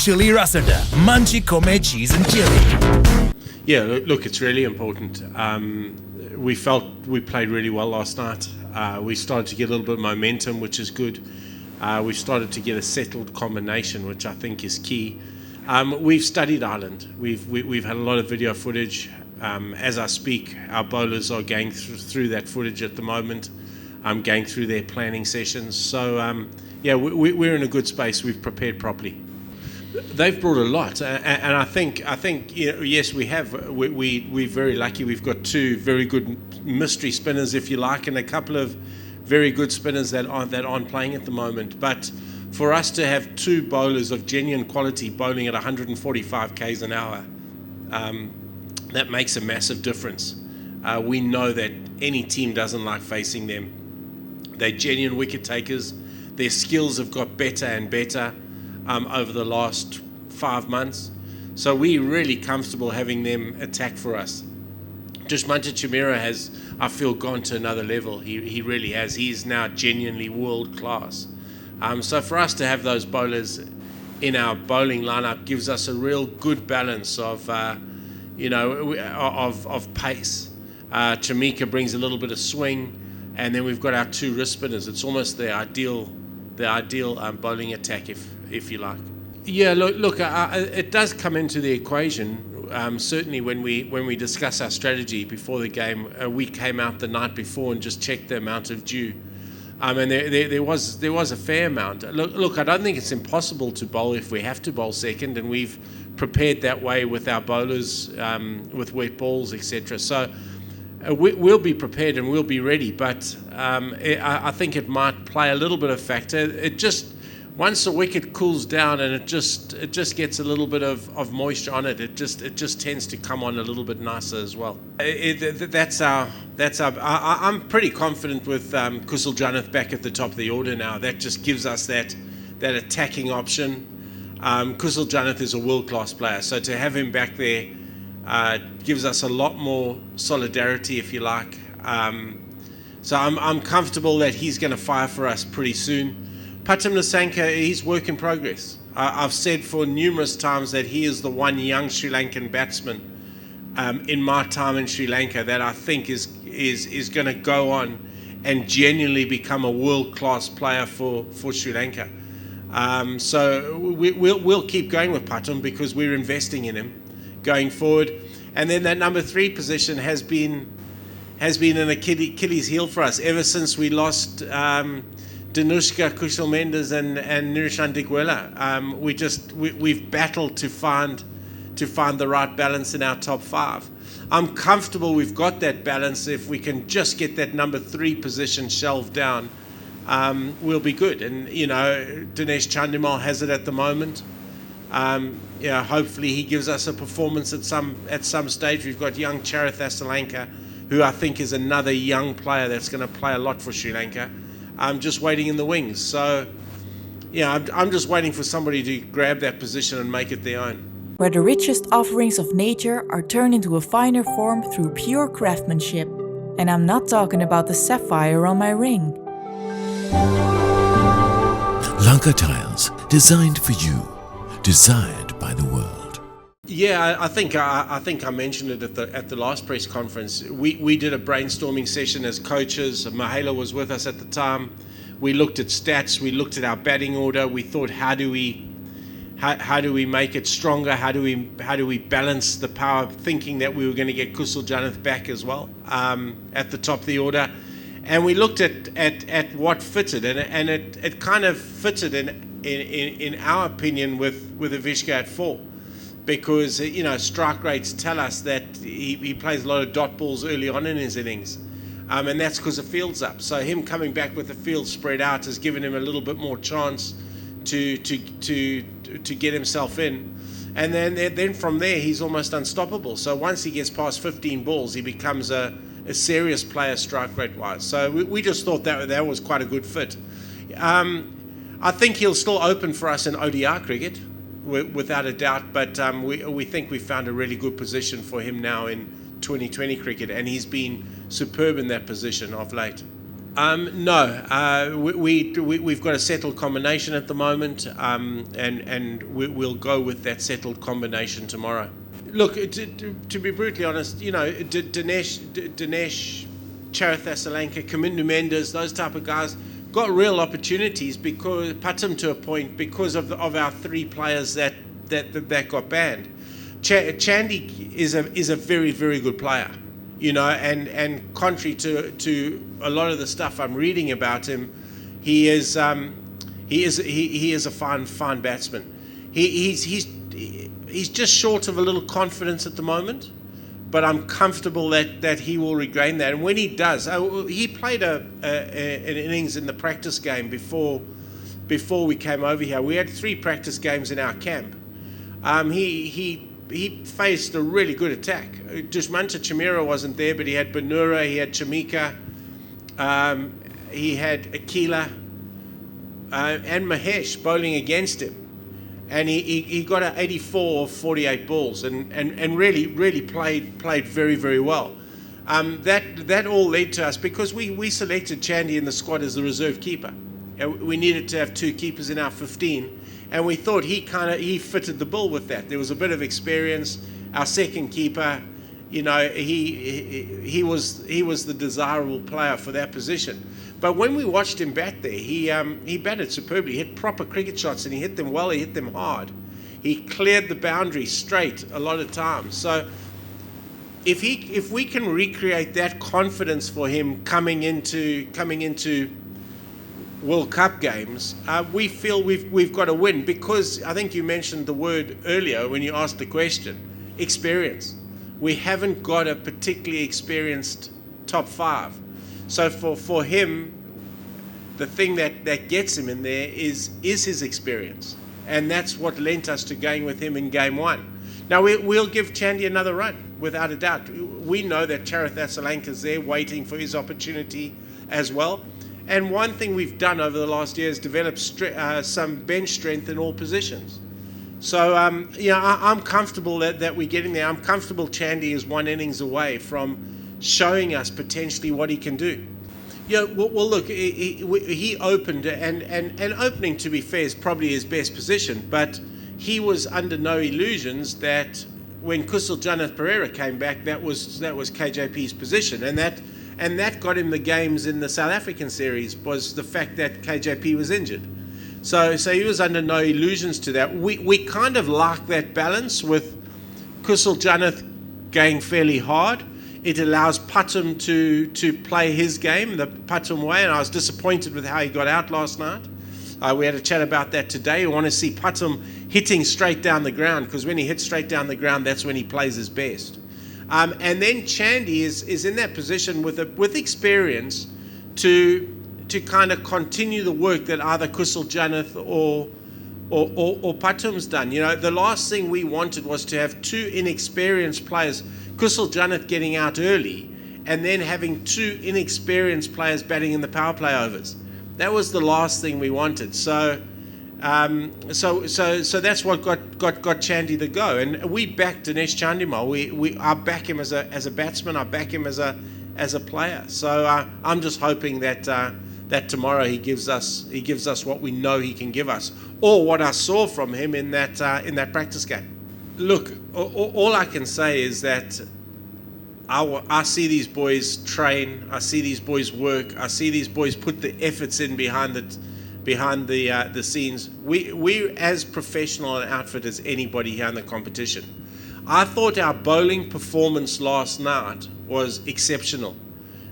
chili rasada, manchi come cheese and chili. Yeah, look, it's really important. We felt we played really well last night. We started to get a little bit of momentum, which is good. We've started to get a settled combination, which I think is key. We've studied Ireland. We've had a lot of video footage. As I speak, our bowlers are going through that footage at the moment. Going through their planning sessions. So, yeah, we're in a good space. We've prepared properly. They've brought a lot, and I think you know, yes, we have. We're very lucky. We've got two very good mystery spinners, if you like, and a couple of very good spinners that aren't playing at the moment. But for us to have two bowlers of genuine quality bowling at 145 k's an hour, that makes a massive difference. We know that any team doesn't like facing them. They're genuine wicket takers. Their skills have got better and better over the last 5 months. So we're really comfortable having them attack for us. Dushmanta Chamira has, I feel, gone to another level. He really has. He's now genuinely world class. So for us to have those bowlers in our bowling lineup gives us a real good balance of, of pace. Chamika brings a little bit of swing, and then we've got our two wrist spinners. It's almost the ideal bowling attack, if you like. Yeah, look, it does come into the equation. Certainly, when we discuss our strategy before the game, we came out the night before and just checked the amount of dew, and there was a fair amount. Look, I don't think it's impossible to bowl if we have to bowl second, and we've prepared that way with our bowlers, with wet balls, etc. So. We'll be prepared and we'll be ready, but I think it might play a little bit of factor. It just, once the wicket cools down and it just gets a little bit of moisture on it, it just tends to come on a little bit nicer as well. That's our. I'm pretty confident with Kusal Janath back at the top of the order now. That just gives us that attacking option. Kusal Janath is a world-class player, so to have him back there gives us a lot more solidarity, if you like. So I'm comfortable that he's going to fire for us pretty soon. Patam Nissanka, he's work in progress. I've said for numerous times that he is the one young Sri Lankan batsman in my time in Sri Lanka that I think is going to go on and genuinely become a world-class player for Sri Lanka. So we'll keep going with Patam because we're investing in him going forward. And then that number 3 position has been an Achilles heel for us ever since we lost Danushka, Kushal Mendes and Nirishan Digwela. We've battled to find the right balance in our top 5. I'm comfortable we've got that balance. If we can just get that number 3 position shelved down, we'll be good. And Dinesh Chandimal has it at the moment. Hopefully he gives us a performance at some stage. We've got young Charith Asalanka, who I think is another young player that's going to play a lot for Sri Lanka. I'm just waiting in the wings. So, I'm just waiting for somebody to grab that position and make it their own. Where the richest offerings of nature are turned into a finer form through pure craftsmanship. And I'm not talking about the sapphire on my ring. Lanka tiles, designed for you. Desired by the world. Yeah, I think I mentioned it at the last press conference. We did a brainstorming session as coaches. Mahela was with us at the time. We looked at stats. We looked at our batting order. We thought, how do we make it stronger? How do we balance the power? Thinking that we were going to get Kusal Janath back as well at the top of the order, and we looked at what fitted, and it kind of fitted in our opinion with Avishka at 4, because strike rates tell us that he plays a lot of dot balls early on in his innings, and that's because the field's up. So him coming back with the field spread out has given him a little bit more chance to get himself in, and then from there he's almost unstoppable. So once he gets past 15 balls, he becomes a serious player strike rate wise. So we just thought that was quite a good fit. I think he'll still open for us in ODI cricket, without a doubt, but we think we found a really good position for him now in 2020 cricket, and he's been superb in that position of late. No, we've got a settled combination at the moment, and we'll go with that settled combination tomorrow. Look, to be brutally honest, you know, Dinesh, Lanka, Kamindu Mendes, those type of guys got real opportunities because Patum to a point because of our three players that got banned. Chandy is a very, very good player, you know, and contrary to a lot of the stuff I'm reading about him, he is a fine batsman. He's just short of a little confidence at the moment, but I'm comfortable that he will regain that. And when he does, he played an innings in the practice game before we came over here. We had 3 practice games in our camp. He faced a really good attack. Dushmanta Chamira wasn't there, but he had Banura, he had Chamika, he had Akila, and Mahesh bowling against him. And he got an 84 of 48 balls and really played very, very well. That all led to us, because we selected Chandy in the squad as the reserve keeper. We needed to have 2 keepers in our 15, and we thought he fitted the bill with that. There was a bit of experience. Our second keeper, you know, he was the desirable player for that position. But when we watched him bat there, he batted superbly. He hit proper cricket shots, and he hit them well. He hit them hard. He cleared the boundary straight a lot of times. So if we can recreate that confidence for him coming into World Cup games, we feel we've got to win, because I think you mentioned the word earlier when you asked the question, experience. We haven't got a particularly experienced top 5. So for him, the thing that gets him in there is his experience. And that's what lent us to going with him in game 1. Now, we'll give Chandy another run, without a doubt. We know that Charith Asalanka's there waiting for his opportunity as well. And one thing we've done over the last year is develop some bench strength in all positions. So, you know, I'm comfortable that we're getting there. I'm comfortable Chandy is 1 innings away from showing us potentially what he can do. Yeah, well look, he opened, and opening, to be fair, is probably his best position, but he was under no illusions that when Kusal Janath Pereira came back, that was KJP's position, and that got him the games in the South African series, was the fact that KJP was injured. So he was under no illusions to that. We kind of like that balance with Kusal Janath going fairly hard. It allows Patum to play his game the Patum way, and I was disappointed with how he got out last night. We had a chat about that today. We want to see Patum hitting straight down the ground, because when he hits straight down the ground, that's when he plays his best. And then Chandy is in that position with experience to kind of continue the work that either Kusal Janath or Patum's done. You know, the last thing we wanted was to have 2 inexperienced players, Kusal Janath getting out early, and then having 2 inexperienced players batting in the power play overs. That was the last thing we wanted. So that's what got Chandy the go. And we backed Dinesh Chandimal. I back him as a batsman. I back him as a player. So I'm just hoping that tomorrow he gives us what we know he can give us, or what I saw from him in that practice game. Look, all I can say is that I see these boys train, I see these boys work, I see these boys put the efforts in behind the scenes. We're as professional an outfit as anybody here in the competition. I thought our bowling performance last night was exceptional.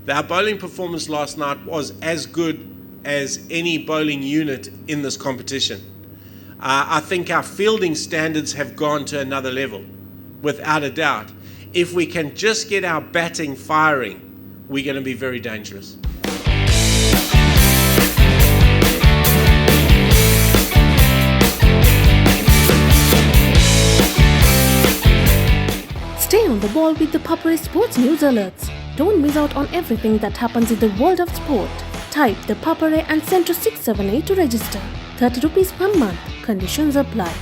Our bowling performance last night was as good as any bowling unit in this competition. I think our fielding standards have gone to another level, without a doubt. If we can just get our batting firing, we're going to be very dangerous. Stay on the ball with the Papare Sports News Alerts. Don't miss out on everything that happens in the world of sport. Type the Papare and send to 678 to register. 30 rupees per month. Conditions apply.